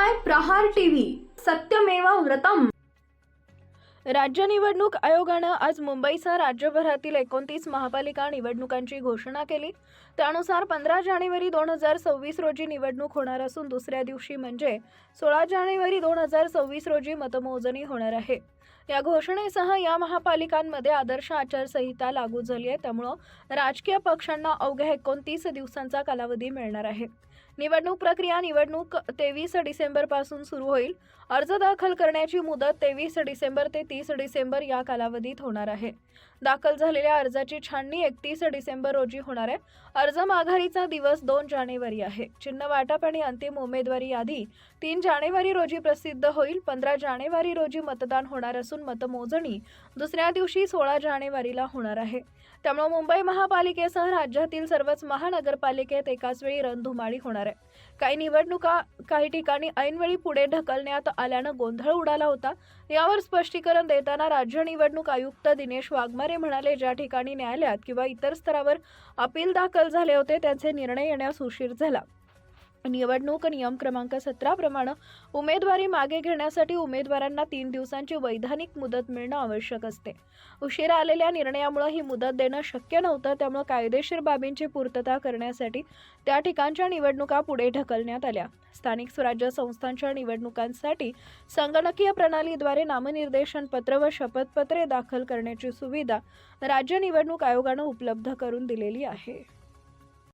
पाहताय प्रहार टीव्ही, सत्यमेव व्रतम। राज्य निवडणूक आयोगानं आज मुंबईसह राज्यभरातील 29 महापालिका निवडणुकांची घोषणा केली। त्यानुसार 15 जानेवारी 2026 रोजी निवडणूक होणार असून दुसऱ्या दिवशी म्हणजे 16 जानेवारी 2026 रोजी मतमोजणी होणार आहे। या घोषणेसह या महापालिकांमध्ये आदर्श आचारसंहिता लागू झाली आहे। त्यामुळे राजकीय पक्षांना अवघ्या 29 दिवसांचा कालावधी मिळणार आहे। निवडणूक प्रक्रिया 23 डिसेंबर पासून सुरू होईल। अर्ज दाखल करण्याची मुदत 23 डिसेंबर ते 30 डिसेंबर या कालावधीत होणार आहे। दाखल झालेल्या अर्जाची छाननी 31 डिसेंबर रोजी होणार आहे। अर्ज माघारीचा दिवस 2 जानेवारी आहे। चिन्ह वाटप आणि अंतिम उमेदवारी यादी 3 जानेवारी रोजी प्रसिद्ध होईल। 15 जानेवारी रोजी मतदान होणार असून मतमोजणी दुसऱ्या दिवशी 16 जानेवारीला होणार आहे। त्यामुळे मुंबई महापालिकेसह राज्यातील सर्वच महानगरपालिकेत एकाच वेळी रणधुमाळी होणार आहे। काही निवडणुका काही ठिकाणी ऐनवेळी पुढे ढकलण्यात आल्यानं गोंधळ उडाला होता। यावर स्पष्टीकरण देताना राज्य निवडणूक आयुक्त दिनेश वाघमारे म्हणाले, ज्या ठिकाणी न्यायालयात किंवा इतर स्तरावर अपील दाखल झाले होते त्यांचे निर्णय येण्यास उशीर झाला। निवडणूक नियम क्रमांक 17 प्रमाणे उमेदवारी मागे घेण्यासाठी उमेदवारांना 3 दिवसांची वैधानिक मुदत मिळणं आवश्यक असते। उशिरा आलेल्या निर्णयामुळे ही मुदत देणं शक्य नव्हतं। त्यामुळे कायदेशीर बाबींची पूर्तता करण्यासाठी त्या ठिकाणच्या निवडणुका पुढे ढकलण्यात आल्या। स्थानिक स्वराज्य संस्थांच्या निवडणुकांसाठी संगणकीय प्रणालीद्वारे नामनिर्देशन पत्र व शपथपत्रे दाखल करण्याची सुविधा राज्य निवडणूक आयोगाने उपलब्ध करून दिलेली आहे।